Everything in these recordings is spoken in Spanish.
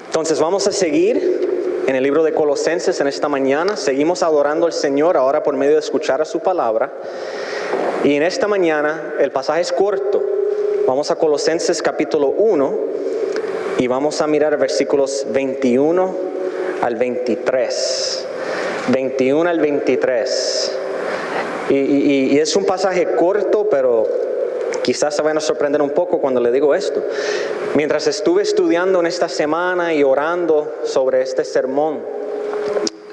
Entonces vamos a seguir en el libro de Colosenses en esta mañana. Seguimos adorando al Señor ahora por medio de escuchar a su palabra. Y en esta mañana el pasaje es corto. Vamos a Colosenses capítulo 1 y vamos a mirar versículos 21 al 23. 21 al 23. Y es un pasaje corto, pero quizás se van a sorprender un poco cuando le digo esto. Mientras estuve estudiando en esta semana y orando sobre este sermón,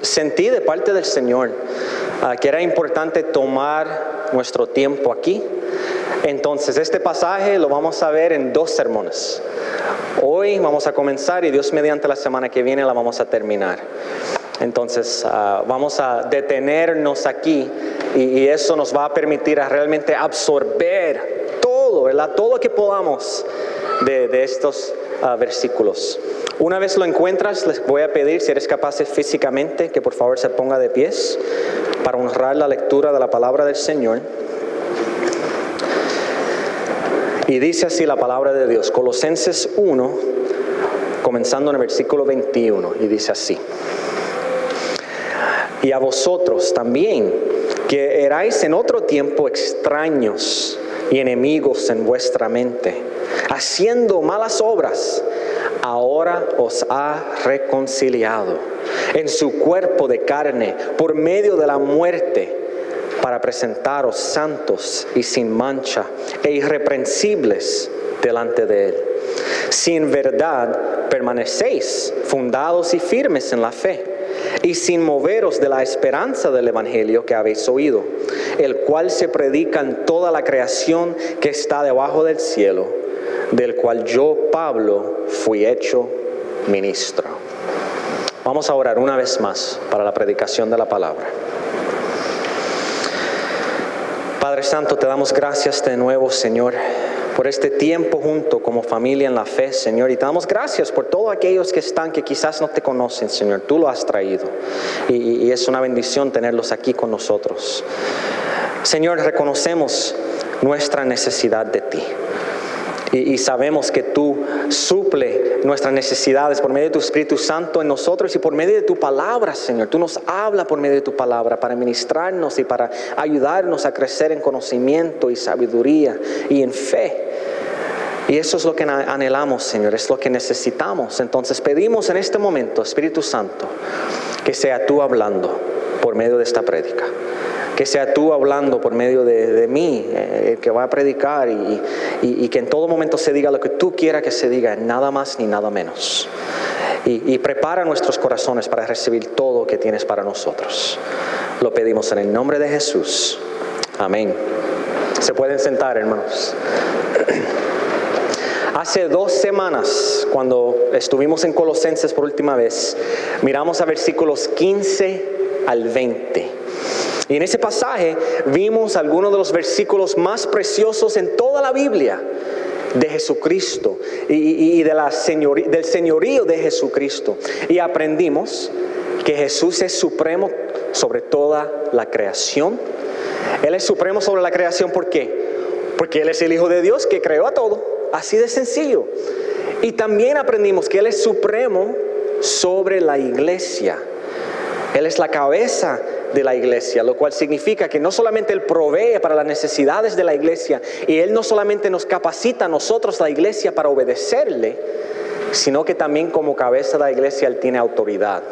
sentí de parte del Señor que era importante tomar nuestro tiempo aquí. Entonces, este pasaje lo vamos a ver en 2 sermones. Hoy vamos a comenzar y Dios mediante la semana que viene la vamos a terminar. Entonces, vamos a detenernos aquí y eso nos va a permitir a realmente absorber todo, ¿verdad? Todo lo que podamos de estos versículos. Una vez lo encuentras, les voy a pedir, si eres capaz físicamente, que por favor se ponga de pies para honrar la lectura de la palabra del Señor. Y dice así la palabra de Dios, Colosenses 1, comenzando en el versículo 21, y dice así: y a vosotros también, que erais en otro tiempo extraños y enemigos en vuestra mente, haciendo malas obras, ahora os ha reconciliado en su cuerpo de carne por medio de la muerte, para presentaros santos y sin mancha e irreprensibles delante de Él. Si en verdad permanecéis fundados y firmes en la fe, y sin moveros de la esperanza del Evangelio que habéis oído, el cual se predica en toda la creación que está debajo del cielo, del cual yo, Pablo, fui hecho ministro. Vamos a orar una vez más para la predicación de la palabra. Padre Santo, te damos gracias de nuevo, Señor, por este tiempo junto como familia en la fe, Señor. Y te damos gracias por todos aquellos que están, que quizás no te conocen, Señor. Tú lo has traído. Y es una bendición tenerlos aquí con nosotros. Señor, reconocemos nuestra necesidad de ti. Y sabemos que tú suple nuestras necesidades por medio de tu Espíritu Santo en nosotros y por medio de tu palabra, Señor. Tú nos hablas por medio de tu palabra para ministrarnos y para ayudarnos a crecer en conocimiento y sabiduría y en fe. Y eso es lo que anhelamos, Señor, es lo que necesitamos. Entonces pedimos en este momento, Espíritu Santo, que sea tú hablando por medio de esta prédica. Que sea tú hablando por medio de mí, el que va a predicar, y que en todo momento se diga lo que tú quieras que se diga, nada más ni nada menos. Y prepara nuestros corazones para recibir todo lo que tienes para nosotros. Lo pedimos en el nombre de Jesús. Amén. Se pueden sentar, hermanos. Hace 2 semanas, cuando estuvimos en Colosenses por última vez, miramos a versículos 15 al 20. Y en ese pasaje vimos algunos de los versículos más preciosos en toda la Biblia de Jesucristo y del señorío de Jesucristo. Y aprendimos que Jesús es supremo sobre toda la creación. Él es supremo sobre la creación, ¿por qué? Porque Él es el Hijo de Dios que creó a todo, así de sencillo. Y también aprendimos que Él es supremo sobre la iglesia. Él es la cabeza de la iglesia, lo cual significa que no solamente Él provee para las necesidades de la iglesia, y Él no solamente nos capacita a nosotros, la iglesia, para obedecerle, sino que también como cabeza de la iglesia Él tiene autoridad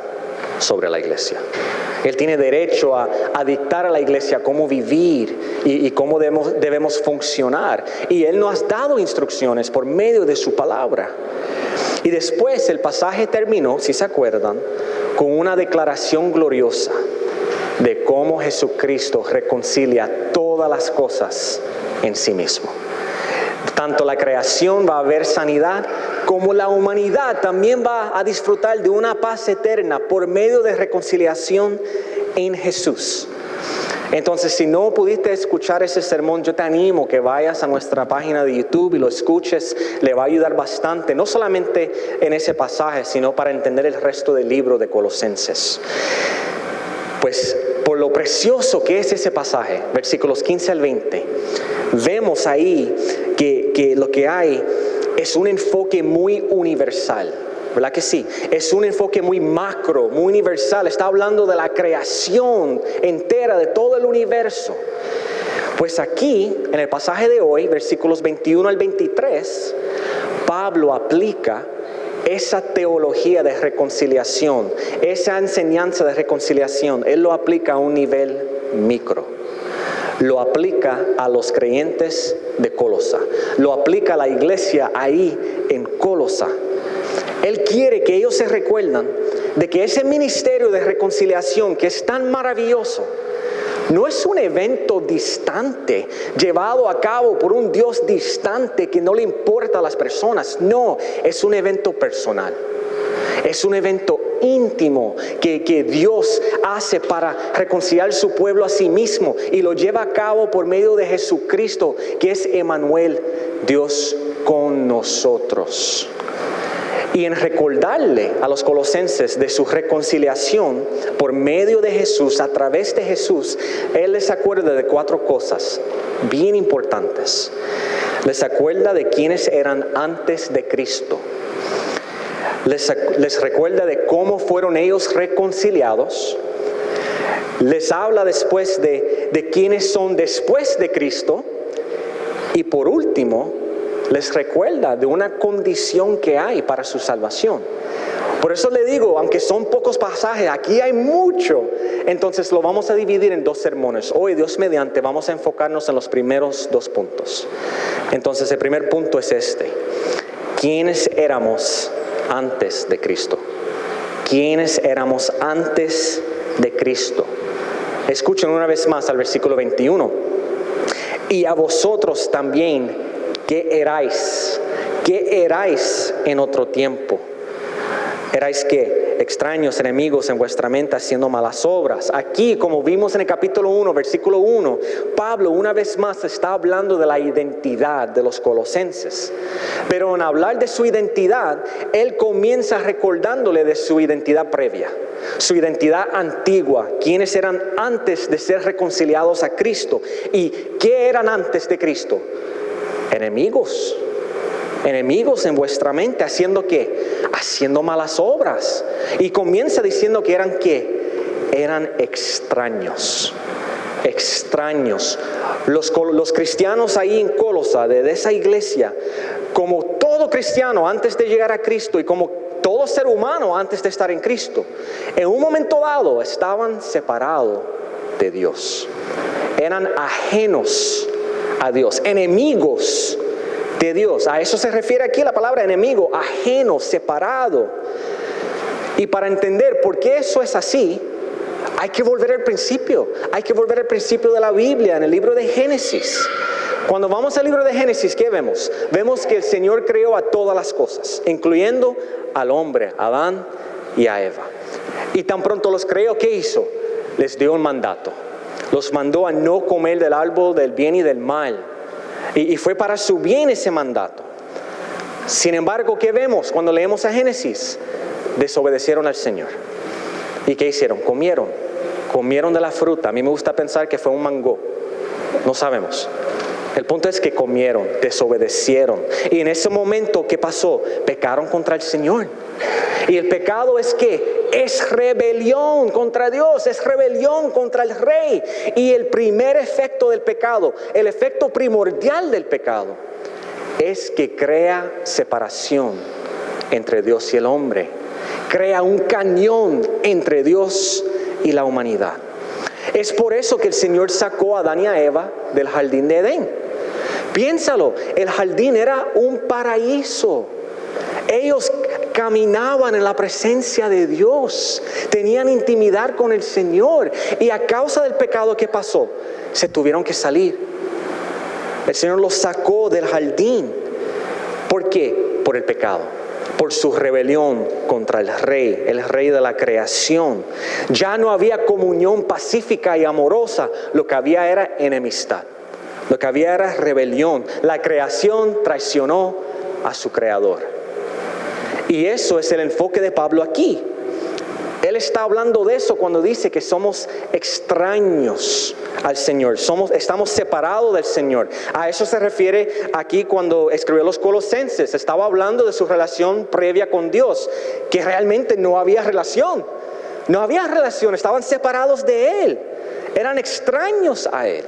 sobre la iglesia. Él tiene derecho a dictar a la iglesia cómo vivir y cómo debemos funcionar. Y Él nos ha dado instrucciones por medio de su palabra. Y después el pasaje terminó, si se acuerdan, con una declaración gloriosa de cómo Jesucristo reconcilia todas las cosas en sí mismo. Tanto la creación va a ver sanidad, como la humanidad también va a disfrutar de una paz eterna por medio de reconciliación en Jesús. Entonces, si no pudiste escuchar ese sermón, yo te animo que vayas a nuestra página de YouTube y lo escuches. Le va a ayudar bastante, no solamente en ese pasaje, sino para entender el resto del libro de Colosenses. Pues por lo precioso que es ese pasaje, versículos 15 al 20, vemos ahí que lo que hay es un enfoque muy universal ¿verdad que sí? Es un enfoque muy macro, muy universal. Está hablando de la creación entera, de todo el universo. Pues aquí, en el pasaje de hoy, versículos 21 al 23, Pablo aplica esa teología de reconciliación, esa enseñanza de reconciliación. Él lo aplica a un nivel micro. Lo aplica a los creyentes de Colosa. Lo aplica a la iglesia ahí en Colosa. Él quiere que ellos se recuerden de que ese ministerio de reconciliación que es tan maravilloso, no es un evento distante, llevado a cabo por un Dios distante que no le importa a las personas. No, es un evento personal. Es un evento íntimo que Dios hace para reconciliar su pueblo a sí mismo y lo lleva a cabo por medio de Jesucristo, que es Emmanuel, Dios con nosotros. Y en recordarle a los colosenses de su reconciliación por medio de Jesús, a través de Jesús, Él les acuerda de 4 cosas bien importantes. Les acuerda de quienes eran antes de Cristo. Les recuerda de cómo fueron ellos reconciliados. Les habla después de quiénes son después de Cristo. Y por último, les recuerda de una condición que hay para su salvación. Por eso le digo, aunque son pocos pasajes, aquí hay mucho. Entonces lo vamos a dividir en 2 sermones. Hoy, Dios mediante, vamos a enfocarnos en los primeros 2 puntos. Entonces el primer punto es este: ¿quiénes éramos antes de Cristo? ¿Quiénes éramos antes de Cristo? Escuchen una vez más al versículo 21. Y a vosotros también, ¿qué erais? ¿Qué erais en otro tiempo? ¿Erais qué? Extraños, enemigos en vuestra mente, haciendo malas obras. Aquí, como vimos en el capítulo 1, versículo 1, Pablo una vez más está hablando de la identidad de los colosenses. Pero en hablar de su identidad, él comienza recordándole de su identidad previa, su identidad antigua, quienes eran antes de ser reconciliados a Cristo. ¿Y qué eran antes de Cristo? Enemigos. Enemigos en vuestra mente, ¿haciendo qué? Haciendo malas obras. Y comienza diciendo que eran ¿qué? Eran extraños. Extraños. Los cristianos ahí en Colosa, de esa iglesia, como todo cristiano antes de llegar a Cristo y como todo ser humano antes de estar en Cristo, en un momento dado estaban separados de Dios. Eran ajenos a Dios, enemigos de Dios. A eso se refiere aquí la palabra enemigo, ajeno, separado. Y para entender por qué eso es así, hay que volver al principio. Hay que volver al principio de la Biblia, en el libro de Génesis. Cuando vamos al libro de Génesis, ¿qué vemos? Vemos que el Señor creó a todas las cosas, incluyendo al hombre, a Adán y a Eva. Y tan pronto los creó, ¿qué hizo? Les dio un mandato. Los mandó a no comer del árbol del bien y del mal. Y fue para su bien ese mandato. Sin embargo, ¿qué vemos cuando leemos a Génesis? Desobedecieron al Señor. ¿Y qué hicieron? Comieron de la fruta. A mí me gusta pensar que fue un mango. No sabemos. El punto es que comieron, desobedecieron. Y en ese momento, ¿qué pasó? Pecaron contra el Señor. Y el pecado es ¿qué? Es rebelión contra Dios, es rebelión contra el Rey. Y el primer efecto del pecado, el efecto primordial del pecado, es que crea separación entre Dios y el hombre. Crea un cañón entre Dios y la humanidad. Es por eso que el Señor sacó a Adán y a Eva del jardín de Edén. Piénsalo, el jardín era un paraíso. Ellos caminaban en la presencia de Dios, tenían intimidad con el Señor, y a causa del pecado, ¿qué pasó? Se tuvieron que salir. El Señor los sacó del jardín. ¿Por qué? Por el pecado, por su rebelión contra el Rey de la creación. Ya no había comunión pacífica y amorosa, lo que había era enemistad, lo que había era rebelión. La creación traicionó a su Creador. Y eso es el enfoque de Pablo aquí. Él está hablando de eso cuando dice que somos extraños al Señor. Estamos separados del Señor. A eso se refiere aquí cuando escribió los Colosenses. Estaba hablando de su relación previa con Dios, que realmente no había relación. No había relación, estaban separados de Él. Eran extraños a Él.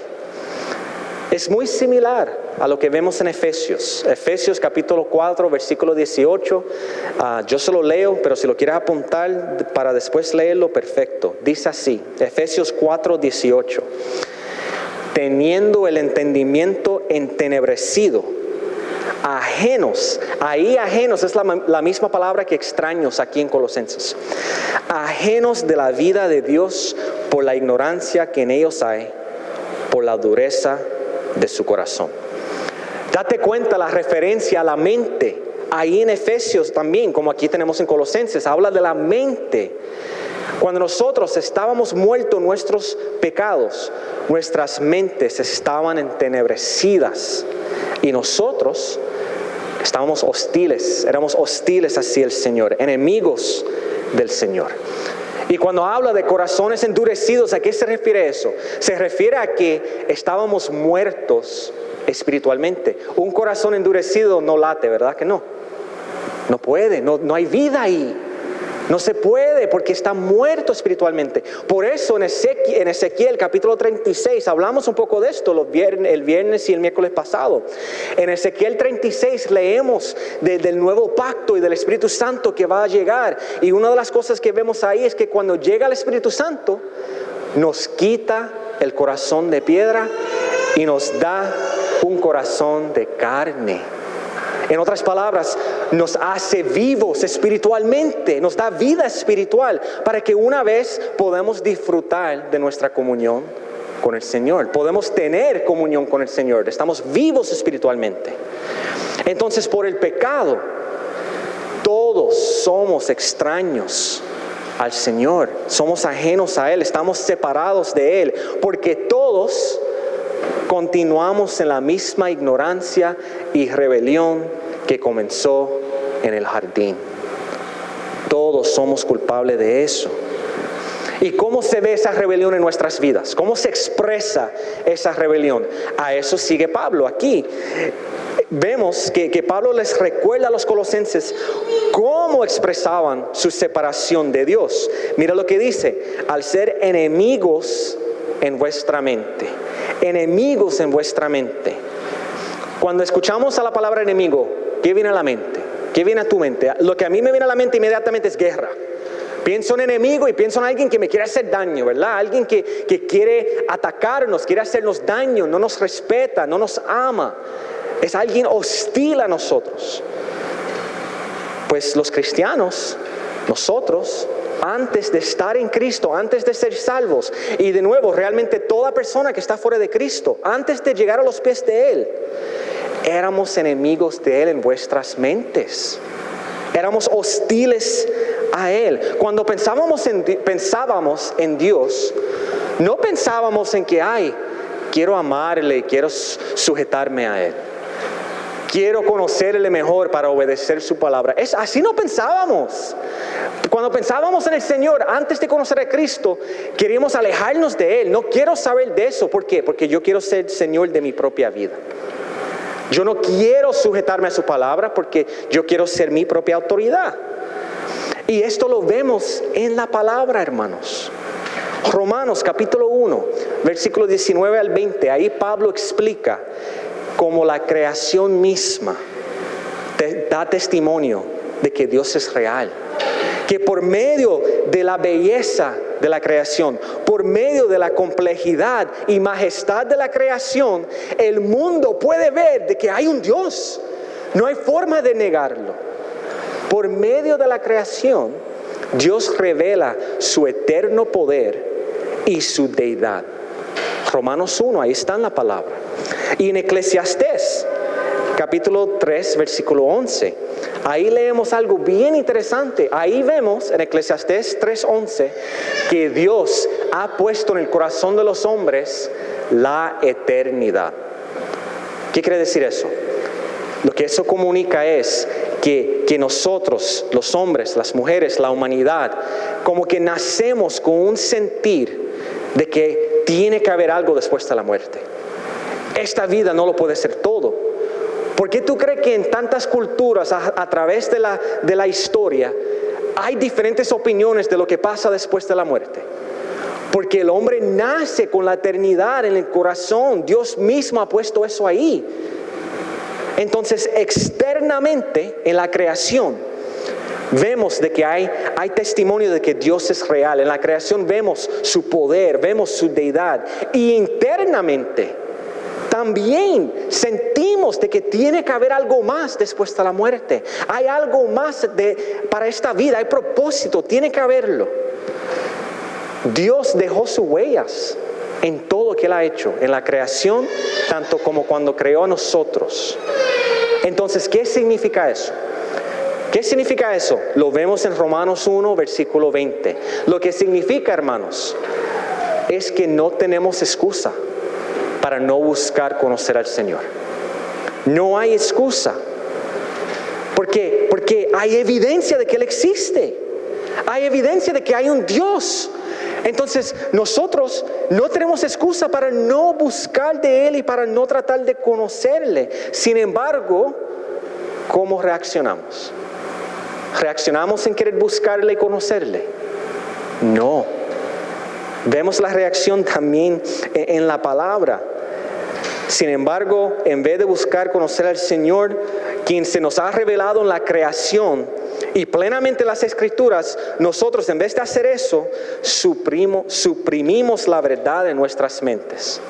Es muy similar a lo que vemos en Efesios. Efesios capítulo 4, versículo 18. Yo se lo leo, pero si lo quieres apuntar para después leerlo, perfecto. Dice así, Efesios 4, 18. Teniendo el entendimiento entenebrecido, ajenos. Ahí ajenos es la misma palabra que extraños aquí en Colosenses. Ajenos de la vida de Dios por la ignorancia que en ellos hay, por la dureza de su corazón. Date cuenta la referencia a la mente. Ahí en Efesios también, como aquí tenemos en Colosenses, habla de la mente. Cuando nosotros estábamos muertos en nuestros pecados, nuestras mentes estaban entenebrecidas y nosotros estábamos hostiles, éramos hostiles hacia el Señor, enemigos del Señor. Y cuando habla de corazones endurecidos, ¿a qué se refiere eso? Se refiere a que estábamos muertos espiritualmente. Un corazón endurecido no late, ¿verdad que no? No puede, no hay vida ahí. No se puede porque está muerto espiritualmente. Por eso en Ezequiel capítulo 36, hablamos un poco de esto el viernes y el miércoles pasado. En Ezequiel 36 leemos del nuevo pacto y del Espíritu Santo que va a llegar. Y una de las cosas que vemos ahí es que cuando llega el Espíritu Santo, nos quita el corazón de piedra y nos da un corazón de carne. En otras palabras, nos hace vivos espiritualmente, nos da vida espiritual para que una vez podamos disfrutar de nuestra comunión con el Señor. Podemos tener comunión con el Señor, estamos vivos espiritualmente. Entonces, por el pecado, todos somos extraños al Señor, somos ajenos a Él, estamos separados de Él, porque todos continuamos en la misma ignorancia y rebelión que comenzó en el jardín. Todos somos culpables de eso. ¿Y cómo se ve esa rebelión en nuestras vidas? ¿Cómo se expresa esa rebelión? A eso sigue Pablo aquí. Vemos que Pablo les recuerda a los colosenses cómo expresaban su separación de Dios. Mira lo que dice: al ser enemigos en vuestra mente. Enemigos en vuestra mente. Cuando escuchamos a la palabra enemigo, ¿qué viene a la mente? ¿Qué viene a tu mente? Lo que a mí me viene a la mente inmediatamente es guerra. Pienso en enemigo y pienso en alguien que me quiere hacer daño, ¿verdad? Alguien que quiere atacarnos, quiere hacernos daño, no nos respeta, no nos ama. Es alguien hostil a nosotros. Pues los cristianos, nosotros, antes de estar en Cristo, antes de ser salvos, y de nuevo, realmente toda persona que está fuera de Cristo, antes de llegar a los pies de Él, éramos enemigos de Él en vuestras mentes. Éramos hostiles a Él. Cuando pensábamos en Dios, no pensábamos en que, quiero amarle, quiero sujetarme a Él. Quiero conocerle mejor para obedecer su palabra. Así no pensábamos. Cuando pensábamos en el Señor, antes de conocer a Cristo, queríamos alejarnos de Él. No quiero saber de eso. ¿Por qué? Porque yo quiero ser Señor de mi propia vida. Yo no quiero sujetarme a su palabra porque yo quiero ser mi propia autoridad. Y esto lo vemos en la palabra, hermanos. Romanos capítulo 1, versículo 19 al 20. Ahí Pablo explica cómo la creación misma da testimonio de que Dios es real. Que por medio de la belleza de la creación, por medio de la complejidad y majestad de la creación, el mundo puede ver de que hay un Dios. No hay forma de negarlo. Por medio de la creación, Dios revela su eterno poder y su deidad. Romanos 1, ahí está en la palabra. Y en Eclesiastés, capítulo 3, versículo 11, ahí leemos algo bien interesante. Ahí vemos en Eclesiastés 3:11 que Dios ha puesto en el corazón de los hombres la eternidad. ¿Qué quiere decir eso? Lo que eso comunica es que nosotros, los hombres, las mujeres, la humanidad, como que nacemos con un sentir de que tiene que haber algo después de la muerte. Esta vida no lo puede ser todo. ¿Por qué tú crees que en tantas culturas a través de la historia hay diferentes opiniones de lo que pasa después de la muerte? Porque el hombre nace con la eternidad en el corazón. Dios mismo ha puesto eso ahí. Entonces, externamente en la creación vemos de que hay testimonio de que Dios es real. En la creación vemos su poder, vemos su deidad. Y internamente también sentimos de que tiene que haber algo más después de la muerte. Hay algo más para esta vida, hay propósito, tiene que haberlo. Dios dejó sus huellas en todo lo que Él ha hecho, en la creación, tanto como cuando creó a nosotros. Entonces, ¿qué significa eso? ¿Qué significa eso? Lo vemos en Romanos 1, versículo 20. Lo que significa, hermanos, es que no tenemos excusa para no buscar conocer al Señor. No hay excusa. ¿Por qué? Porque hay evidencia de que Él existe. Hay evidencia de que hay un Dios. Entonces, nosotros no tenemos excusa para no buscar de Él y para no tratar de conocerle. Sin embargo, ¿cómo reaccionamos? ¿Reaccionamos en querer buscarle y conocerle? No. Vemos la reacción también en la palabra. Sin embargo, en vez de buscar conocer al Señor, quien se nos ha revelado en la creación y plenamente las Escrituras, nosotros en vez de hacer eso, suprimimos la verdad en nuestras mentes.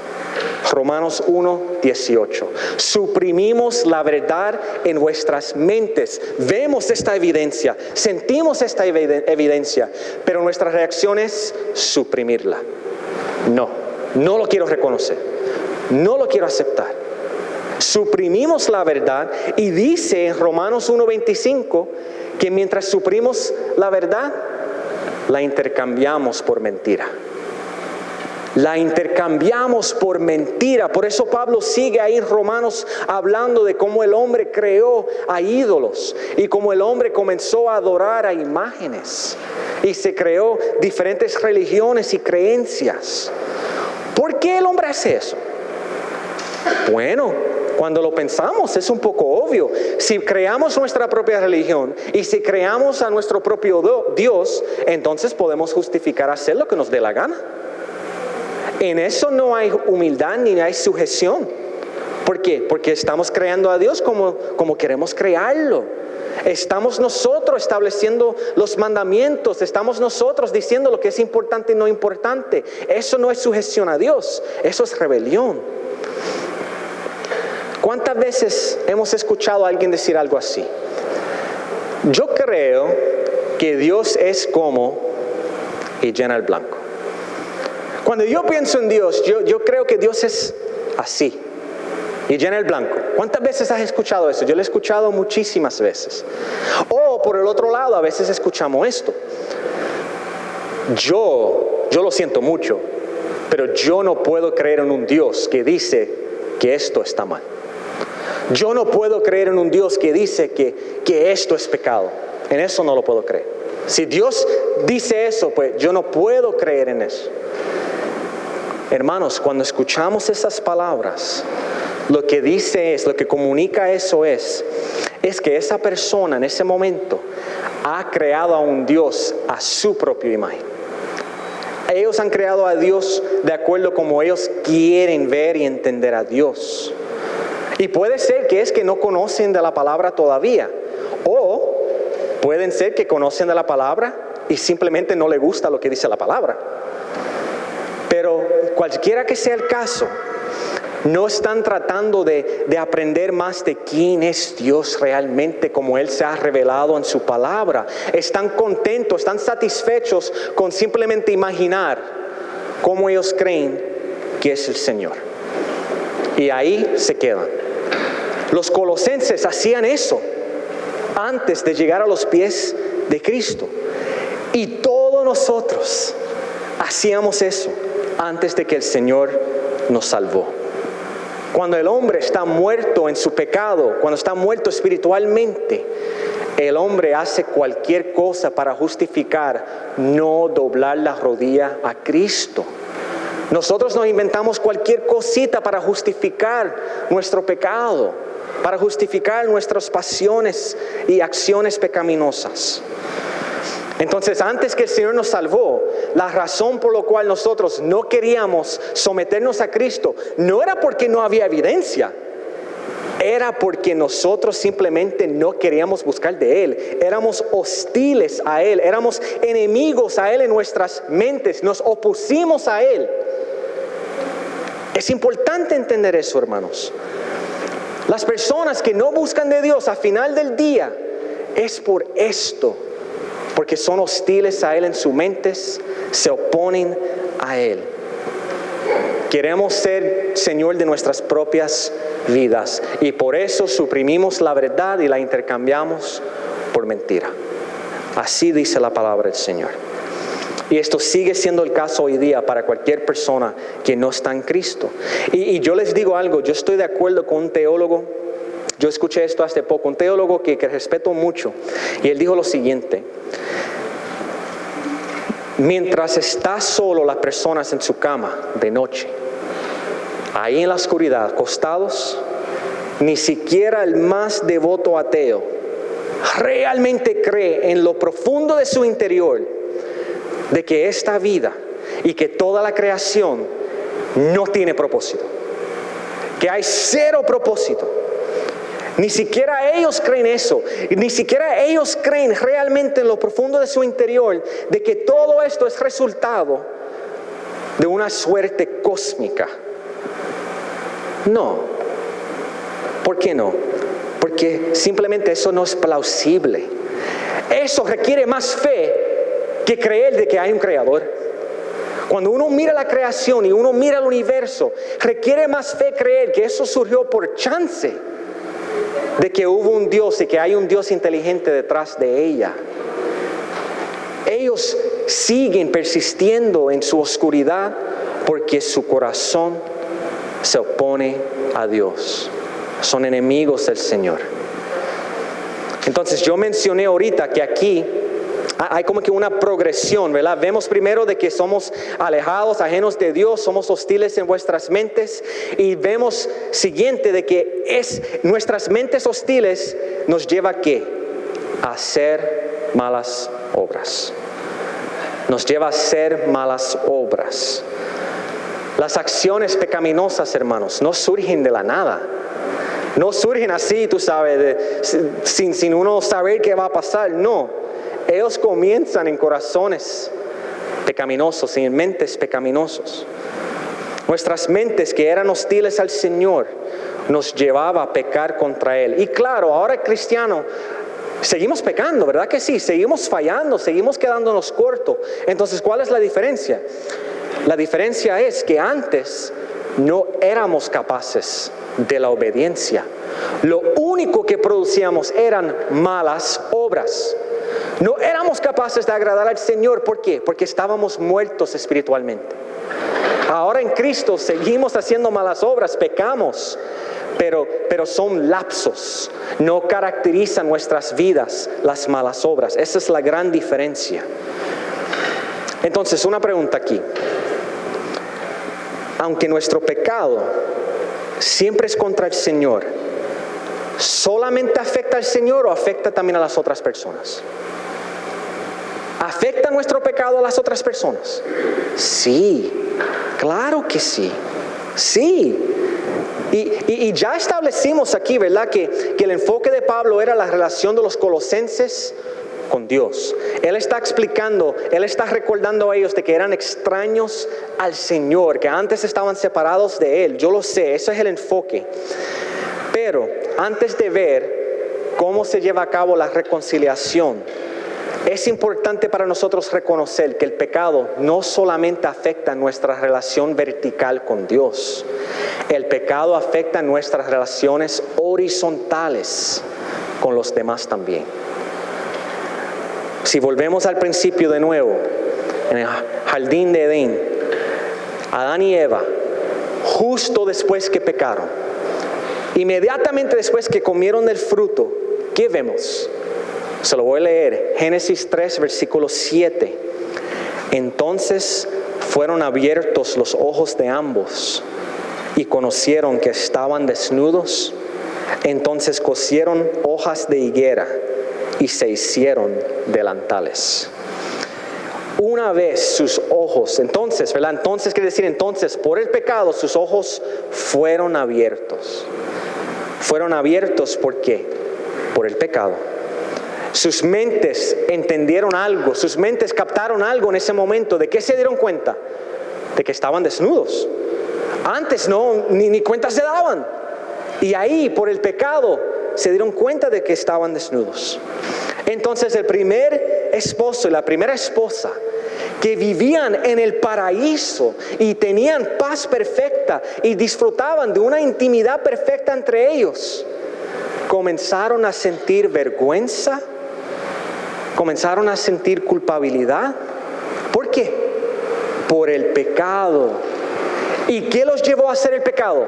Romanos 1, 18. Suprimimos la verdad en nuestras mentes. Vemos esta evidencia, sentimos esta evidencia, pero nuestra reacción es suprimirla. No lo quiero reconocer. No lo quiero aceptar. Suprimimos la verdad y dice en Romanos 1:25 que mientras suprimimos la verdad, la intercambiamos por mentira. La intercambiamos por mentira. Por eso Pablo sigue ahí en Romanos hablando de cómo el hombre creó a ídolos y cómo el hombre comenzó a adorar a imágenes y se creó diferentes religiones y creencias. ¿Por qué el hombre hace eso? Bueno, cuando lo pensamos es un poco obvio. Si creamos nuestra propia religión y si creamos a nuestro propio Dios, entonces podemos justificar hacer lo que nos dé la gana. En eso no hay humildad ni hay sujeción. ¿Por qué? Porque estamos creando a Dios como queremos crearlo. Estamos nosotros estableciendo los mandamientos. Estamos nosotros diciendo lo que es importante y no importante. Eso no es sujeción a Dios. Eso es rebelión. ¿Cuántas veces hemos escuchado a alguien decir algo así? Yo creo que Dios es como, y llena el blanco. Cuando yo pienso en Dios, yo creo que Dios es así, y llena el blanco. ¿Cuántas veces has escuchado eso? Yo lo he escuchado muchísimas veces. O por el otro lado, a veces escuchamos esto. Yo lo siento mucho, pero yo no puedo creer en un Dios que dice que esto está mal. Yo no puedo creer en un Dios que dice que esto es pecado. En eso no lo puedo creer. Si Dios dice eso, pues yo no puedo creer en eso. Hermanos, cuando escuchamos esas palabras, lo que dice lo que comunica eso es que esa persona en ese momento ha creado a un Dios a su propia imagen. Ellos han creado a Dios de acuerdo como ellos quieren ver y entender a Dios. Y puede ser que es que no conocen de la palabra todavía. O pueden ser que conocen de la palabra y simplemente no les gusta lo que dice la palabra. Pero cualquiera que sea el caso, no están tratando de aprender más de quién es Dios realmente como Él se ha revelado en su palabra. Están contentos, están satisfechos con simplemente imaginar cómo ellos creen que es el Señor. Y ahí se quedan. Los colosenses hacían eso antes de llegar a los pies de Cristo. Y todos nosotros hacíamos eso antes de que el Señor nos salvó. Cuando el hombre está muerto en su pecado, cuando está muerto espiritualmente, el hombre hace cualquier cosa para justificar no doblar la rodilla a Cristo. Nosotros nos inventamos cualquier cosita para justificar nuestro pecado, para justificar nuestras pasiones y acciones pecaminosas. Entonces, antes que el Señor nos salvó, la razón por la cual nosotros no queríamos someternos a Cristo no era porque no había evidencia. Era porque nosotros simplemente no queríamos buscar de Él. Éramos hostiles a Él. Éramos enemigos a Él en nuestras mentes. Nos opusimos a Él. Es importante entender eso, hermanos. Las personas que no buscan de Dios a final del día es por esto. Porque son hostiles a Él en sus mentes. Se oponen a Él. Queremos ser Señor de nuestras propias vidas y por eso suprimimos la verdad y la intercambiamos por mentira. Así dice la palabra del Señor. Y esto sigue siendo el caso hoy día para cualquier persona que no está en Cristo. Y yo les digo algo, yo estoy de acuerdo con un teólogo, yo escuché esto hace poco, un teólogo que respeto mucho, y él dijo lo siguiente: mientras está solo las personas en su cama de noche, ahí en la oscuridad, acostados, ni siquiera el más devoto ateo realmente cree en lo profundo de su interior de que esta vida y que toda la creación no tiene propósito, que hay cero propósito. Ni siquiera ellos creen eso, ni siquiera ellos creen realmente en lo profundo de su interior de que todo esto es resultado de una suerte cósmica. No. ¿Por qué no? Porque simplemente eso no es plausible. Eso requiere más fe que creer de que hay un creador. Cuando uno mira la creación y uno mira el universo, requiere más fe creer que eso surgió por chance de que hubo un Dios y que hay un Dios inteligente detrás de ella. Ellos siguen persistiendo en su oscuridad porque su corazón se opone a Dios. Son enemigos del Señor. Entonces yo mencioné ahorita que aquí hay como que una progresión, ¿verdad? Vemos primero de que somos alejados, ajenos de Dios, somos hostiles en vuestras mentes, y vemos siguiente de que nuestras mentes hostiles nos lleva ¿a qué? A hacer malas obras. Nos lleva a hacer malas obras. Las acciones pecaminosas, hermanos, no surgen de la nada. No surgen así, tú sabes, sin uno saber qué va a pasar. No. Ellos comienzan en corazones pecaminosos, en mentes pecaminosos. Nuestras mentes que eran hostiles al Señor nos llevaba a pecar contra Él. Y claro, ahora cristiano, seguimos pecando, ¿verdad que sí? Seguimos fallando, seguimos quedándonos cortos. Entonces, ¿cuál es la diferencia? La diferencia es que antes no éramos capaces de la obediencia. Lo único que producíamos eran malas obras. No éramos capaces de agradar al Señor. ¿Por qué? Porque estábamos muertos espiritualmente. Ahora en Cristo seguimos haciendo malas obras, pecamos, pero son lapsos. No caracterizan nuestras vidas las malas obras. Esa es la gran diferencia. Entonces, una pregunta aquí. Aunque nuestro pecado siempre es contra el Señor, ¿solamente afecta al Señor o afecta también a las otras personas? ¿Afecta nuestro pecado a las otras personas? Sí, claro que sí. Sí. Y ya establecimos aquí, ¿verdad? Que el enfoque de Pablo era la relación de los colosenses con Dios. Él está explicando, Él está recordando a ellos de que eran extraños al Señor, que antes estaban separados de Él. Yo lo sé, ese es el enfoque. Pero antes de ver cómo se lleva a cabo la reconciliación, es importante para nosotros reconocer que el pecado no solamente afecta nuestra relación vertical con Dios. El pecado afecta nuestras relaciones horizontales con los demás también. Si volvemos al principio de nuevo, en el jardín de Edén, Adán y Eva, justo después que pecaron, inmediatamente después que comieron del fruto, ¿qué vemos? Se lo voy a leer. Génesis 3, versículo 7. Entonces fueron abiertos los ojos de ambos y conocieron que estaban desnudos. Entonces cosieron hojas de higuera y se hicieron delantales. Una vez sus ojos, entonces, ¿verdad? Entonces quiere decir, entonces, por el pecado sus ojos fueron abiertos. Fueron abiertos, ¿por qué? Por el pecado. Sus mentes entendieron algo, sus mentes captaron algo en ese momento. ¿De qué se dieron cuenta? De que estaban desnudos. Antes no, ni cuenta se daban. Y ahí, por el pecado, se dieron cuenta de que estaban desnudos. Entonces el primer esposo y la primera esposa que vivían en el paraíso y tenían paz perfecta y disfrutaban de una intimidad perfecta entre ellos, comenzaron a sentir vergüenza, comenzaron a sentir culpabilidad. ¿Por qué? Por el pecado. ¿Y qué los llevó a hacer el pecado?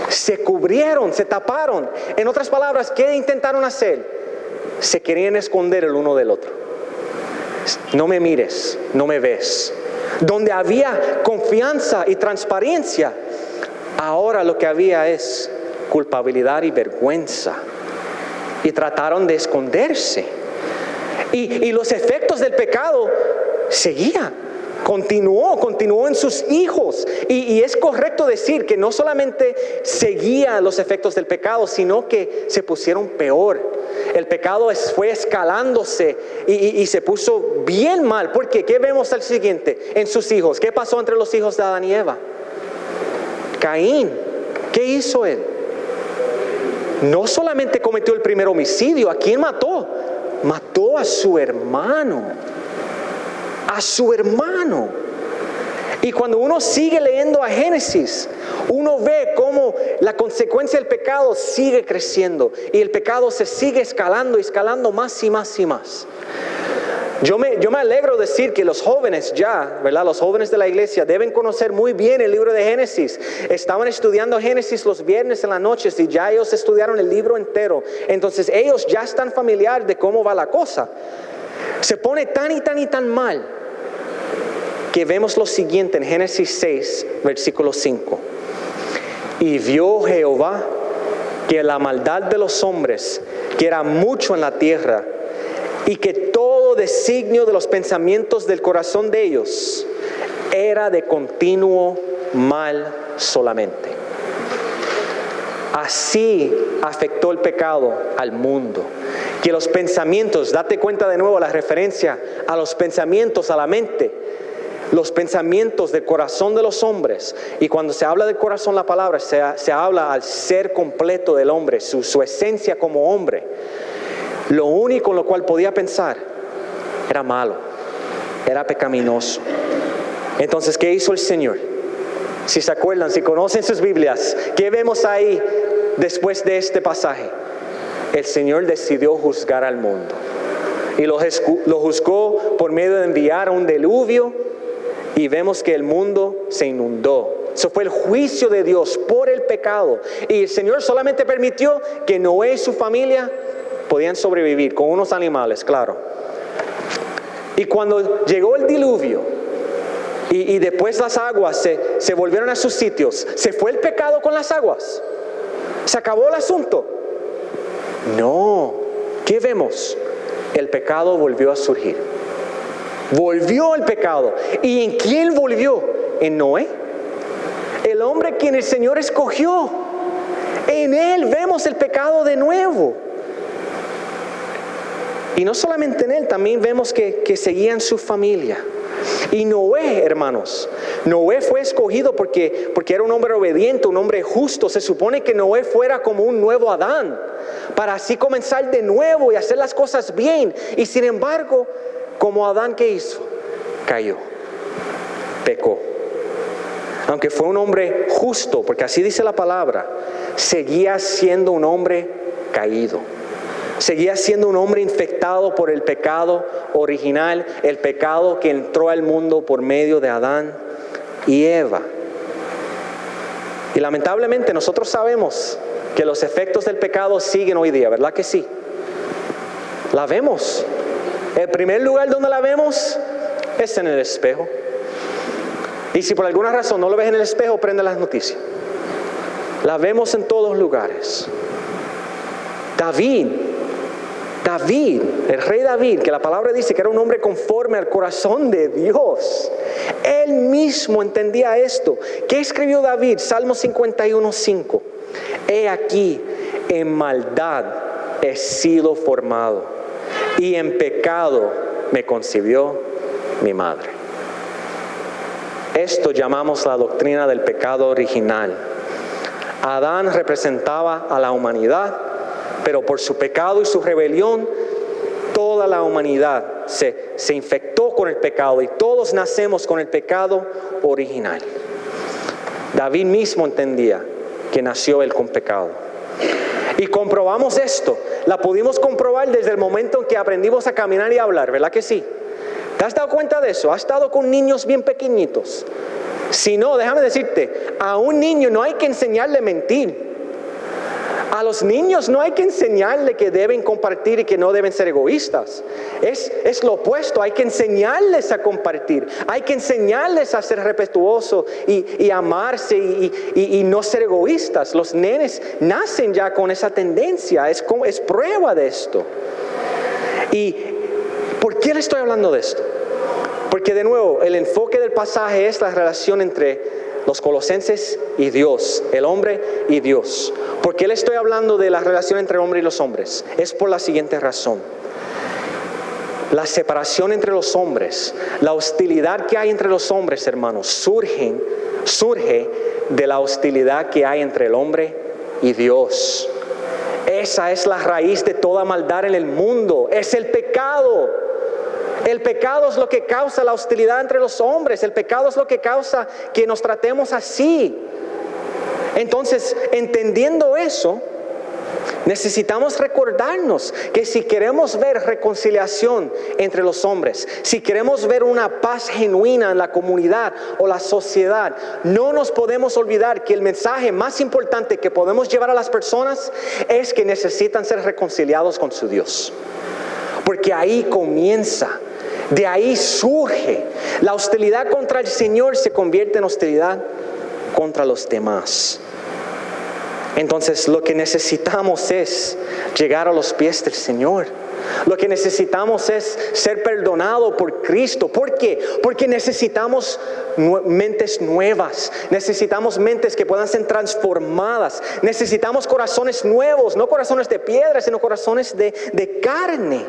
Se cubrieron, se taparon. En otras palabras, ¿qué intentaron hacer? Se querían esconder el uno del otro. No me mires, no me ves. Donde había confianza y transparencia, ahora lo que había es culpabilidad y vergüenza. Y trataron de esconderse. Y los efectos del pecado seguían. Continuó en sus hijos. Y es correcto decir que no solamente seguía los efectos del pecado, sino que se pusieron peor. El pecado fue escalándose y se puso bien mal. Porque ¿qué vemos al siguiente? En sus hijos. ¿Qué pasó entre los hijos de Adán y Eva? Caín. ¿Qué hizo él? No solamente cometió el primer homicidio. ¿A quién mató? Mató a su hermano. A su hermano. Y cuando uno sigue leyendo a Génesis, uno ve cómo la consecuencia del pecado sigue creciendo y el pecado se sigue escalando más y más y más. Yo me alegro decir que los jóvenes ya, ¿verdad? Los jóvenes de la iglesia deben conocer muy bien el libro de Génesis. Estaban estudiando Génesis los viernes en la noche y ya ellos estudiaron el libro entero. Entonces ellos ya están familiares de cómo va la cosa. Se pone tan mal que vemos lo siguiente en Génesis 6, versículo 5. Y vio Jehová que la maldad de los hombres, que era mucho en la tierra, y que todo designio de los pensamientos del corazón de ellos era de continuo mal solamente. Así afectó el pecado al mundo. Que los pensamientos, date cuenta de nuevo la referencia a los pensamientos, a la mente. Los pensamientos del corazón de los hombres. Y cuando se habla del corazón, la palabra se habla al ser completo del hombre, su esencia como hombre. Lo único en lo cual podía pensar era malo, era pecaminoso. Entonces, ¿qué hizo el Señor? Si se acuerdan, si conocen sus Biblias, ¿qué vemos ahí después de este pasaje? El Señor decidió juzgar al mundo. Y lo juzgó por medio de enviar un diluvio. Y vemos que el mundo se inundó. Eso fue el juicio de Dios por el pecado. Y el Señor solamente permitió que Noé y su familia podían sobrevivir con unos animales, claro. Y cuando llegó el diluvio y después las aguas se volvieron a sus sitios, ¿se fue el pecado con las aguas? ¿Se acabó el asunto? No. ¿Qué vemos? El pecado volvió a surgir. Volvió el pecado. ¿Y en quién volvió? En Noé. El hombre quien el Señor escogió. En él vemos el pecado de nuevo. Y no solamente en él, también vemos que seguían su familia. Y Noé, hermanos, Noé fue escogido porque era un hombre obediente, un hombre justo. Se supone que Noé fuera como un nuevo Adán, para así comenzar de nuevo y hacer las cosas bien. Y sin embargo, como Adán, ¿qué hizo? Cayó, pecó. Aunque fue un hombre justo, porque así dice la palabra, seguía siendo un hombre caído. Seguía siendo un hombre infectado por el pecado original, el pecado que entró al mundo por medio de Adán y Eva. Y lamentablemente nosotros sabemos que los efectos del pecado siguen hoy día, ¿verdad que sí? La vemos. El primer lugar donde la vemos es en el espejo. Y si por alguna razón no lo ves en el espejo, prende las noticias. La vemos en todos lugares. David, el rey David, que la palabra dice que era un hombre conforme al corazón de Dios. Él mismo entendía esto. ¿Qué escribió David? Salmo 51:5. He aquí, en maldad he sido formado, y en pecado me concibió mi madre. Esto llamamos la doctrina del pecado original. Adán representaba a la humanidad, pero por su pecado y su rebelión, toda la humanidad se infectó con el pecado y todos nacemos con el pecado original. David mismo entendía que nació él con pecado. Y comprobamos esto. La pudimos comprobar desde el momento en que aprendimos a caminar y a hablar, ¿verdad que sí? ¿Te has dado cuenta de eso? ¿Has estado con niños bien pequeñitos? Si no, déjame decirte, a un niño no hay que enseñarle a mentir. A los niños no hay que enseñarle que deben compartir y que no deben ser egoístas. Es lo opuesto, hay que enseñarles a compartir. Hay que enseñarles a ser respetuosos y amarse y no ser egoístas. Los nenes nacen ya con esa tendencia, es prueba de esto. ¿Y por qué le estoy hablando de esto? Porque de nuevo, el enfoque del pasaje es la relación entre los colosenses y Dios, el hombre y Dios. ¿Por qué le estoy hablando de la relación entre el hombre y los hombres? Es por la siguiente razón. La separación entre los hombres, la hostilidad que hay entre los hombres, hermanos, surge de la hostilidad que hay entre el hombre y Dios. Esa es la raíz de toda maldad en el mundo, es el pecado. El pecado es lo que causa la hostilidad entre los hombres. El pecado es lo que causa que nos tratemos así. Entonces, entendiendo eso, necesitamos recordarnos que si queremos ver reconciliación entre los hombres, si queremos ver una paz genuina en la comunidad o la sociedad, no nos podemos olvidar que el mensaje más importante que podemos llevar a las personas es que necesitan ser reconciliados con su Dios. Porque ahí comienza. De ahí surge. La hostilidad contra el Señor se convierte en hostilidad contra los demás. Entonces lo que necesitamos es llegar a los pies del Señor. Lo que necesitamos es ser perdonado por Cristo. ¿Por qué? Porque necesitamos mentes nuevas. Necesitamos mentes que puedan ser transformadas. Necesitamos corazones nuevos, no corazones de piedra, sino corazones de carne.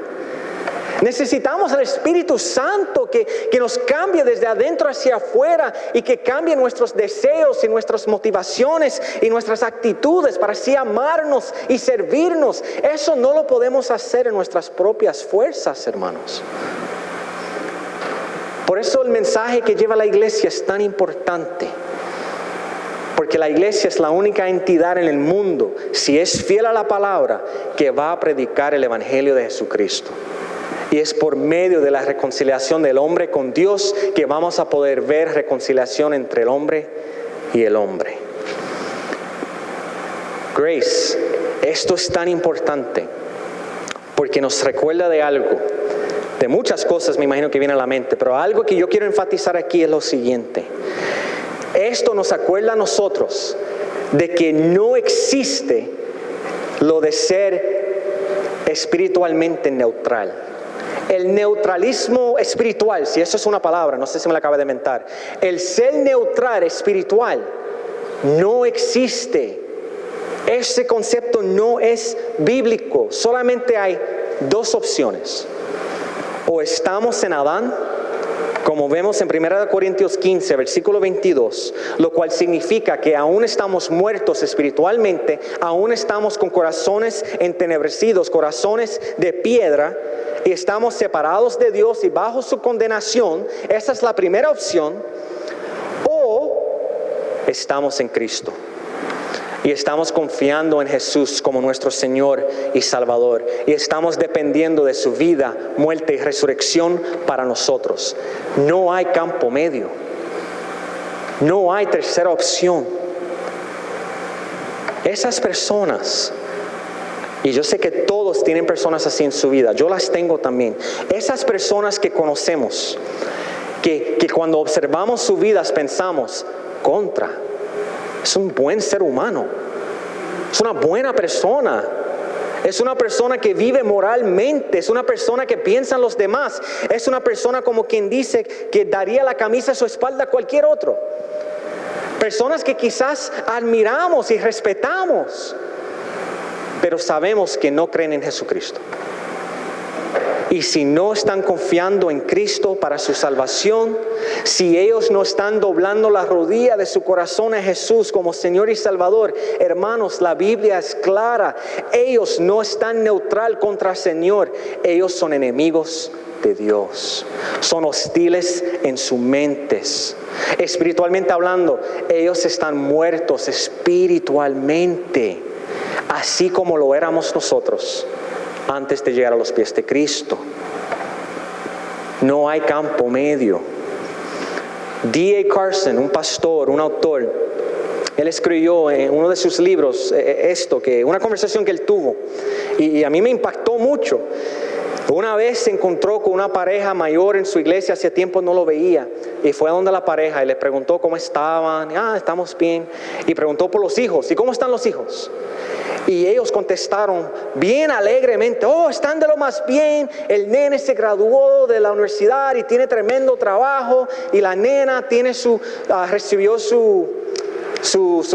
Necesitamos al Espíritu Santo que nos cambie desde adentro hacia afuera y que cambie nuestros deseos y nuestras motivaciones y nuestras actitudes para así amarnos y servirnos. Eso no lo podemos hacer en nuestras propias fuerzas, hermanos. Por eso el mensaje que lleva la iglesia es tan importante. Porque la iglesia es la única entidad en el mundo, si es fiel a la palabra, que va a predicar el Evangelio de Jesucristo. Y es por medio de la reconciliación del hombre con Dios que vamos a poder ver reconciliación entre el hombre y el hombre. Grace, esto es tan importante porque nos recuerda de algo, de muchas cosas me imagino que viene a la mente, pero algo que yo quiero enfatizar aquí es lo siguiente. Esto nos acuerda a nosotros de que no existe lo de ser espiritualmente neutral. El neutralismo espiritual, si eso es una palabra, no sé si me la acabo de inventar. El ser neutral espiritual no existe. Ese concepto no es bíblico. Solamente hay dos opciones. O estamos en Adán, como vemos en 1 Corintios 15, versículo 22, lo cual significa que aún estamos muertos espiritualmente, aún estamos con corazones entenebrecidos, corazones de piedra, y estamos separados de Dios y bajo su condenación. Esa es la primera opción. O estamos en Cristo y estamos confiando en Jesús como nuestro Señor y Salvador, y estamos dependiendo de su vida, muerte y resurrección para nosotros. No hay campo medio. No hay tercera opción. Esas personas, y yo sé que todos tienen personas así en su vida, yo las tengo también. Esas personas que conocemos, que cuando observamos sus vidas pensamos, es un buen ser humano, es una buena persona. Es una persona que vive moralmente, es una persona que piensa en los demás, es una persona como quien dice que daría la camisa a su espalda a cualquier otro. Personas que quizás admiramos y respetamos, pero sabemos que no creen en Jesucristo. Y si no están confiando en Cristo para su salvación, si ellos no están doblando la rodilla de su corazón a Jesús como Señor y Salvador, hermanos, la Biblia es clara. Ellos no están neutral contra el Señor. Ellos son enemigos de Dios. Son hostiles en sus mentes. Espiritualmente hablando, ellos están muertos espiritualmente, así como lo éramos nosotros antes de llegar a los pies de Cristo. No hay campo medio. D.A. Carson, un pastor, un autor, él escribió en uno de sus libros una conversación que él tuvo, y a mí me impactó mucho. Una vez se encontró con una pareja mayor en su iglesia, hace tiempo no lo veía, y fue a donde la pareja y le preguntó cómo estaban. Estamos bien. Y preguntó por los hijos, ¿y cómo están los hijos? Y ellos contestaron bien alegremente, están de lo más bien. El nene se graduó de la universidad y tiene tremendo trabajo, y la nena recibió su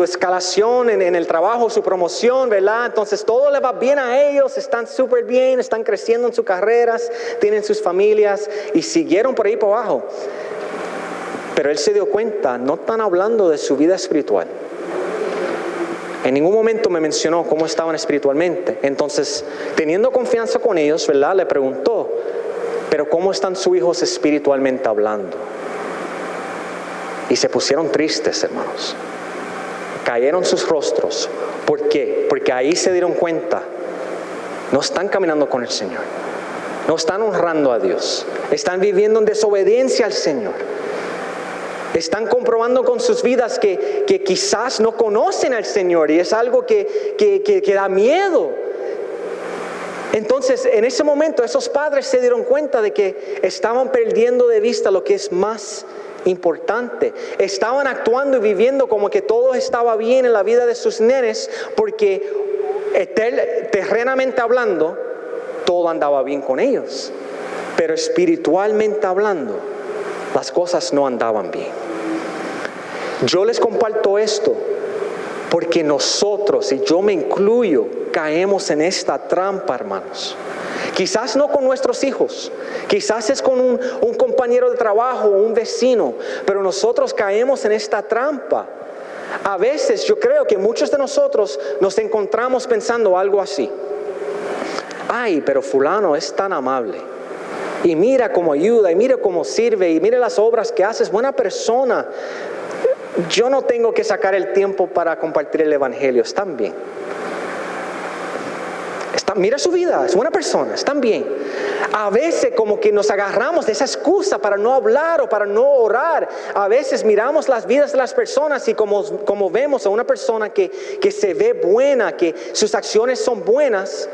escalación en el trabajo, su promoción, ¿verdad? Entonces todo le va bien a ellos, están súper bien, están creciendo en sus carreras, tienen sus familias, y siguieron por ahí por abajo. Pero él se dio cuenta, no están hablando de su vida espiritual. En ningún momento me mencionó cómo estaban espiritualmente. Entonces, teniendo confianza con ellos, ¿verdad?, le preguntó, ¿pero cómo están sus hijos espiritualmente hablando? Y se pusieron tristes, hermanos. Cayeron sus rostros. ¿Por qué? Porque ahí se dieron cuenta, no están caminando con el Señor, no están honrando a Dios, están viviendo en desobediencia al Señor. Están comprobando con sus vidas que quizás no conocen al Señor, y es algo que da miedo. Entonces, en ese momento, esos padres se dieron cuenta de que estaban perdiendo de vista lo que es más importante. Estaban actuando y viviendo como que todo estaba bien en la vida de sus nenes, porque terrenamente hablando, todo andaba bien con ellos. Pero espiritualmente hablando, las cosas no andaban bien. Yo les comparto esto porque nosotros, y yo me incluyo, caemos en esta trampa, hermanos. Quizás no con nuestros hijos, quizás es con un compañero de trabajo o un vecino, pero nosotros caemos en esta trampa. A veces yo creo que muchos de nosotros nos encontramos pensando algo así: pero fulano es tan amable, y mira cómo ayuda, y mira cómo sirve, y mira las obras que hace, es buena persona. Yo no tengo que sacar el tiempo para compartir el evangelio, están bien. Mira su vida, es buena persona, están bien. A veces como que nos agarramos de esa excusa para no hablar o para no orar. A veces miramos las vidas de las personas y como vemos a una persona que se ve buena, que sus acciones son buenas,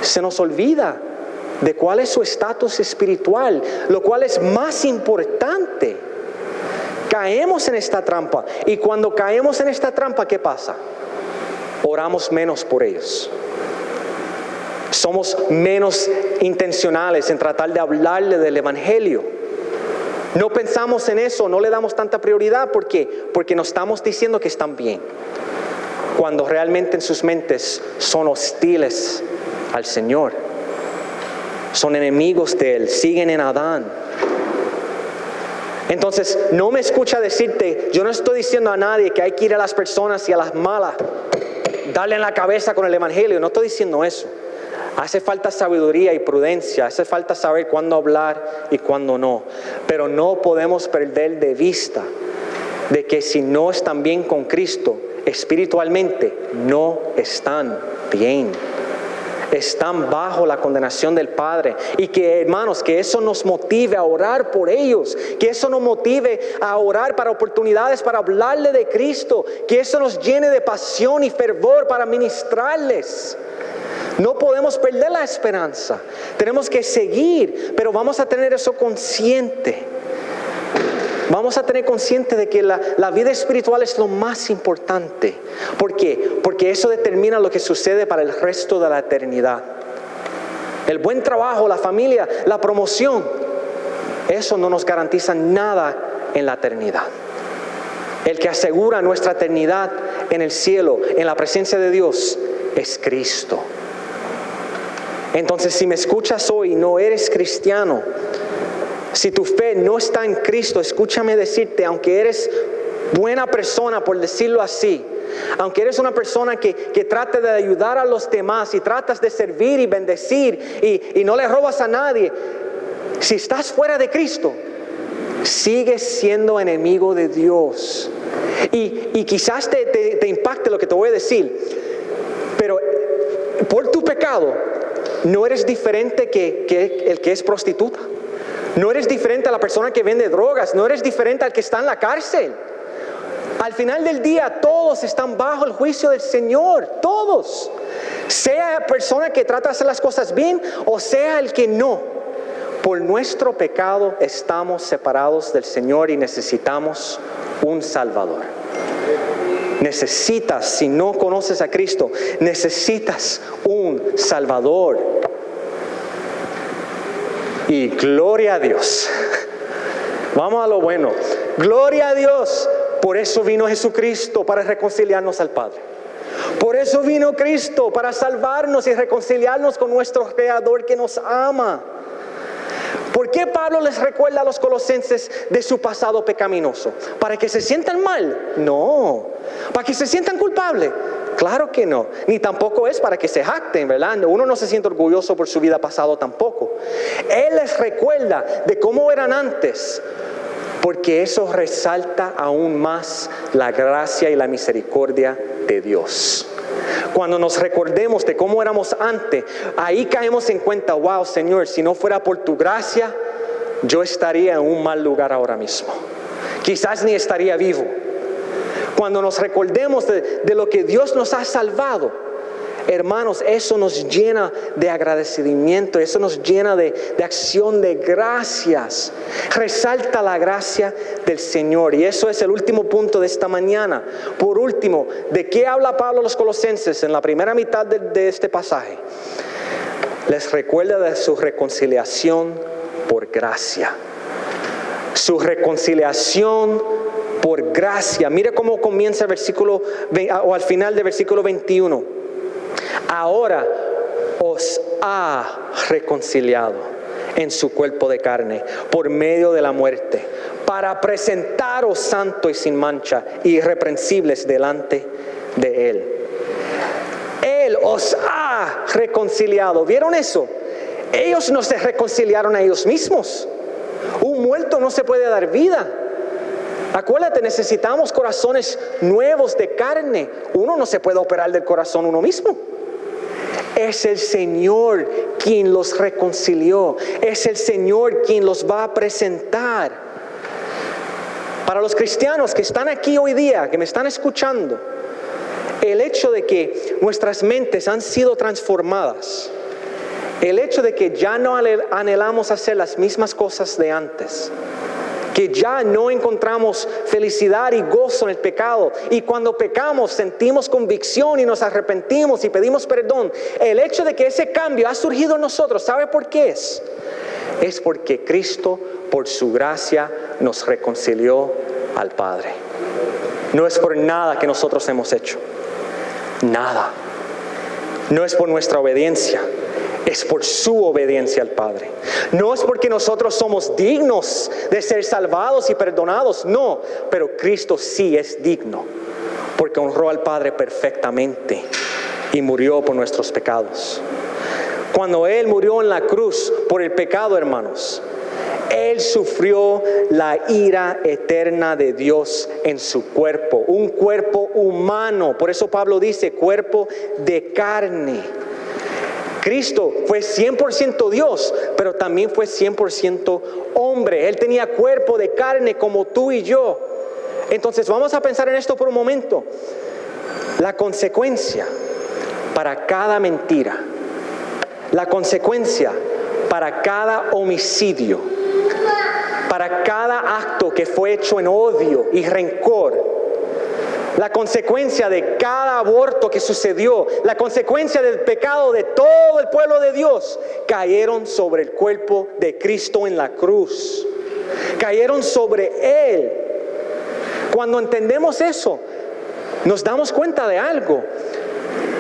se nos olvida de cuál es su estatus espiritual, lo cual es más importante. Caemos en esta trampa, y cuando caemos en esta trampa, ¿qué pasa? Oramos menos por ellos. Somos menos intencionales en tratar de hablarle del evangelio. No pensamos en eso, no le damos tanta prioridad. ¿Por qué? Porque nos estamos diciendo que están bien, cuando realmente en sus mentes son hostiles al Señor. Son enemigos de Él, siguen en Adán. Entonces, no me escucha decirte, yo no estoy diciendo a nadie que hay que ir a las personas y a las malas, darle en la cabeza con el evangelio. No estoy diciendo eso. Hace falta sabiduría y prudencia, hace falta saber cuándo hablar y cuándo no. Pero no podemos perder de vista de que si no están bien con Cristo, espiritualmente no están bien. Están bajo la condenación del Padre. Y que, hermanos, que eso nos motive a orar por ellos, que eso nos motive a orar para oportunidades para hablarle de Cristo, que eso nos llene de pasión y fervor para ministrarles. No podemos perder la esperanza. Tenemos que seguir, pero vamos a tener eso consciente. Vamos a tener consciente de que la vida espiritual es lo más importante. ¿Por qué? Porque eso determina lo que sucede para el resto de la eternidad. El buen trabajo, la familia, la promoción, eso no nos garantiza nada en la eternidad. El que asegura nuestra eternidad en el cielo, en la presencia de Dios, es Cristo. Entonces, si me escuchas hoy y no eres cristiano, si tu fe no está en Cristo, escúchame decirte, aunque eres buena persona, por decirlo así, aunque eres una persona que trata de ayudar a los demás y tratas de servir y bendecir y no le robas a nadie, si estás fuera de Cristo, sigues siendo enemigo de Dios. Y quizás te impacte lo que te voy a decir, pero por tu pecado no eres diferente que el que es prostituta. No eres diferente a la persona que vende drogas. No eres diferente al que está en la cárcel. Al final del día todos están bajo el juicio del Señor. Todos. Sea la persona que trata de hacer las cosas bien o sea el que no. Por nuestro pecado estamos separados del Señor y necesitamos un Salvador. Necesitas, si no conoces a Cristo, necesitas un Salvador. Y gloria a Dios. Vamos a lo bueno. Gloria a Dios. Por eso vino Jesucristo, para reconciliarnos al Padre. Por eso vino Cristo, para salvarnos y reconciliarnos con nuestro Creador que nos ama. ¿Por qué Pablo les recuerda a los colosenses de su pasado pecaminoso? ¿Para que se sientan mal? No. ¿Para que se sientan culpables? Claro que no. Ni tampoco es para que se jacten, ¿verdad? Uno no se siente orgulloso por su vida pasada tampoco. Él les recuerda de cómo eran antes, porque eso resalta aún más la gracia y la misericordia de Dios. Cuando nos recordemos de cómo éramos antes, ahí caemos en cuenta, wow, Señor, si no fuera por tu gracia, yo estaría en un mal lugar ahora mismo. Quizás ni estaría vivo. Cuando nos recordemos de lo que Dios nos ha salvado, hermanos, eso nos llena de agradecimiento, eso nos llena de acción de gracias. Resalta la gracia del Señor. Y eso es el último punto de esta mañana. Por último, ¿de qué habla Pablo a los colosenses en la primera mitad de este pasaje? Les recuerda de su reconciliación por gracia. Su reconciliación por gracia. Mire cómo comienza el versículo, o al final del versículo 21. Ahora os ha reconciliado en su cuerpo de carne por medio de la muerte, para presentaros santos y sin mancha, irreprensibles delante de Él. Él os ha reconciliado. ¿Vieron eso? Ellos no se reconciliaron a ellos mismos. Un muerto no se puede dar vida. Acuérdate, necesitamos corazones nuevos de carne. Uno no se puede operar del corazón uno mismo. Es el Señor quien los reconcilió. Es el Señor quien los va a presentar. Para los cristianos que están aquí hoy día, que me están escuchando, el hecho de que nuestras mentes han sido transformadas, el hecho de que ya no anhelamos hacer las mismas cosas de antes, que ya no encontramos felicidad y gozo en el pecado, y cuando pecamos sentimos convicción y nos arrepentimos y pedimos perdón. El hecho de que ese cambio ha surgido en nosotros, ¿sabe por qué es? Es porque Cristo, por su gracia, nos reconcilió al Padre. No es por nada que nosotros hemos hecho. Nada. No es por nuestra obediencia. Es por su obediencia al Padre. No es porque nosotros somos dignos de ser salvados y perdonados. No, pero Cristo sí es digno, porque honró al Padre perfectamente y murió por nuestros pecados. Cuando Él murió en la cruz por el pecado, hermanos, Él sufrió la ira eterna de Dios en su cuerpo. Un cuerpo humano. Por eso Pablo dice, cuerpo de carne. Cristo fue 100% Dios, pero también fue 100% hombre. Él tenía cuerpo de carne como tú y yo. Entonces vamos a pensar en esto por un momento. La consecuencia para cada mentira, la consecuencia para cada homicidio, para cada acto que fue hecho en odio y rencor. La consecuencia de cada aborto que sucedió, la consecuencia del pecado de todo el pueblo de Dios, cayeron sobre el cuerpo de Cristo en la cruz. Cayeron sobre Él. Cuando entendemos eso, nos damos cuenta de algo.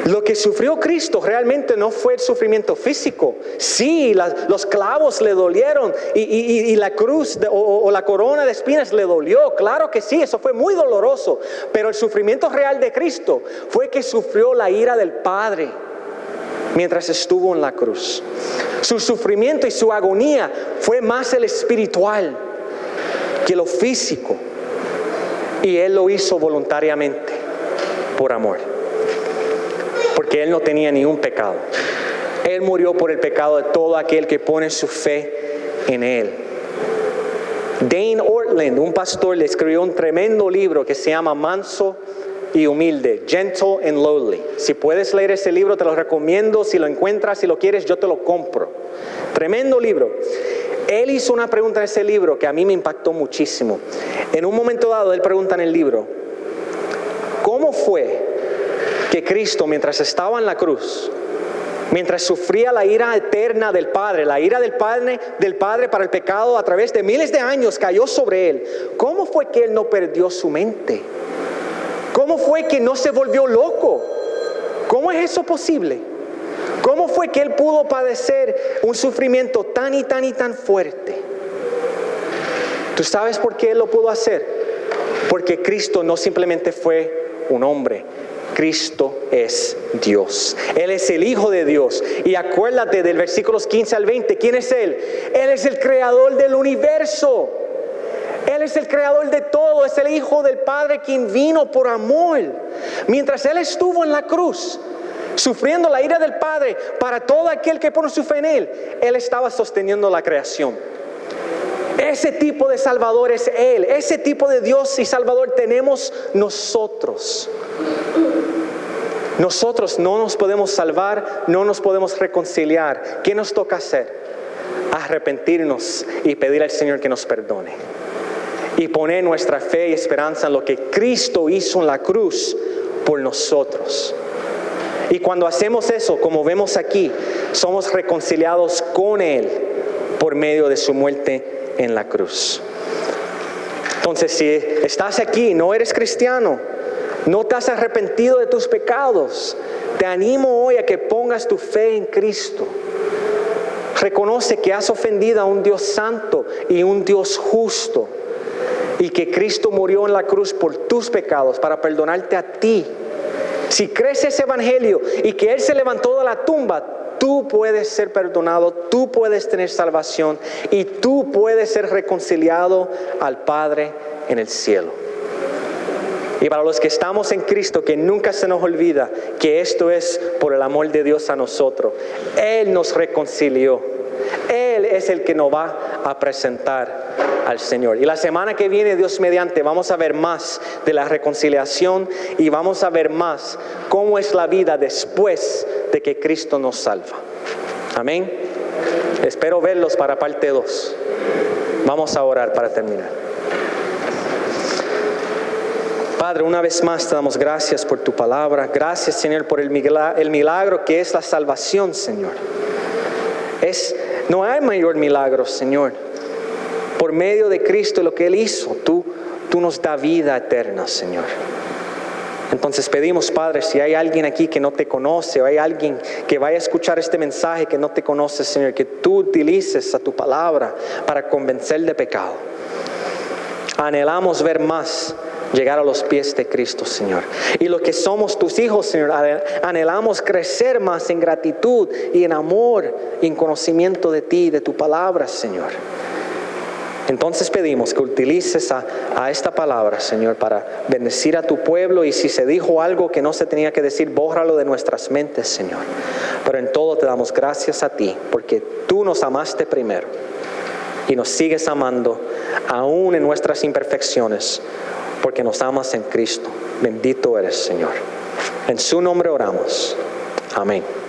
Lo que sufrió Cristo realmente no fue el sufrimiento físico. Sí, los clavos le dolieron y la cruz o la corona de espinas le dolió. Claro que sí, eso fue muy doloroso. Pero el sufrimiento real de Cristo fue que sufrió la ira del Padre mientras estuvo en la cruz. Su sufrimiento y su agonía fue más el espiritual que lo físico. Y Él lo hizo voluntariamente, por amor. Porque Él no tenía ni un pecado. Él murió por el pecado de todo aquel que pone su fe en Él. Dane Ortland, un pastor, le escribió un tremendo libro que se llama Manso y Humilde, Gentle and Lowly. Si puedes leer ese libro, te lo recomiendo. Si lo encuentras, si lo quieres, yo te lo compro. Tremendo libro. Él hizo una pregunta en ese libro que a mí me impactó muchísimo. En un momento dado, él pregunta en el libro, ¿cómo fue que Cristo, mientras estaba en la cruz, mientras sufría la ira eterna del Padre, la ira del Padre para el pecado a través de miles de años cayó sobre Él, cómo fue que Él no perdió su mente? ¿Cómo fue que no se volvió loco? ¿Cómo es eso posible? ¿Cómo fue que Él pudo padecer un sufrimiento tan y tan y tan fuerte? ¿Tú sabes por qué Él lo pudo hacer? Porque Cristo no simplemente fue un hombre. Cristo es Dios. Él es el Hijo de Dios. Y acuérdate del versículos 15 al 20. ¿Quién es Él? Él es el creador del universo. Él es el creador de todo. Es el Hijo del Padre quien vino por amor. Mientras Él estuvo en la cruz, sufriendo la ira del Padre para todo aquel que pone su fe en Él, Él estaba sosteniendo la creación. Ese tipo de Salvador es Él. Ese tipo de Dios y Salvador tenemos nosotros. Nosotros no nos podemos salvar, no nos podemos reconciliar. ¿Qué nos toca hacer? Arrepentirnos y pedir al Señor que nos perdone. Y poner nuestra fe y esperanza en lo que Cristo hizo en la cruz por nosotros. Y cuando hacemos eso, como vemos aquí, somos reconciliados con Él por medio de su muerte en la cruz. Entonces, si estás aquí, no eres cristiano, no te has arrepentido de tus pecados, te animo hoy a que pongas tu fe en Cristo. Reconoce que has ofendido a un Dios santo y un Dios justo, y que Cristo murió en la cruz por tus pecados para perdonarte a ti. Si crees ese evangelio y que Él se levantó de la tumba, tú puedes ser perdonado, tú puedes tener salvación y tú puedes ser reconciliado al Padre en el cielo. Y para los que estamos en Cristo, que nunca se nos olvida que esto es por el amor de Dios a nosotros. Él nos reconcilió. Él es el que nos va a presentar al Señor. Y la semana que viene, Dios mediante, vamos a ver más de la reconciliación y vamos a ver más cómo es la vida después de que Cristo nos salva. Amén. Espero verlos para parte 2. Vamos a orar para terminar. Padre, una vez más te damos gracias por tu palabra. Gracias, Señor, por el milagro que es la salvación, Señor. No hay mayor milagro, Señor. Por medio de Cristo, lo que Él hizo, tú nos da vida eterna, Señor. Entonces pedimos, Padre, si hay alguien aquí que no te conoce, o hay alguien que vaya a escuchar este mensaje que no te conoce, Señor, que tú utilices a tu palabra para convencer de pecado. Anhelamos ver más, llegar a los pies de Cristo, Señor. Y los que somos tus hijos, Señor, anhelamos crecer más en gratitud y en amor y en conocimiento de ti y de tu palabra, Señor. Entonces pedimos que utilices a esta palabra, Señor, para bendecir a tu pueblo. Y si se dijo algo que no se tenía que decir, bórralo de nuestras mentes, Señor. Pero en todo te damos gracias a ti, porque tú nos amaste primero y nos sigues amando aún en nuestras imperfecciones, porque nos amas en Cristo. Bendito eres, Señor. En su nombre oramos. Amén.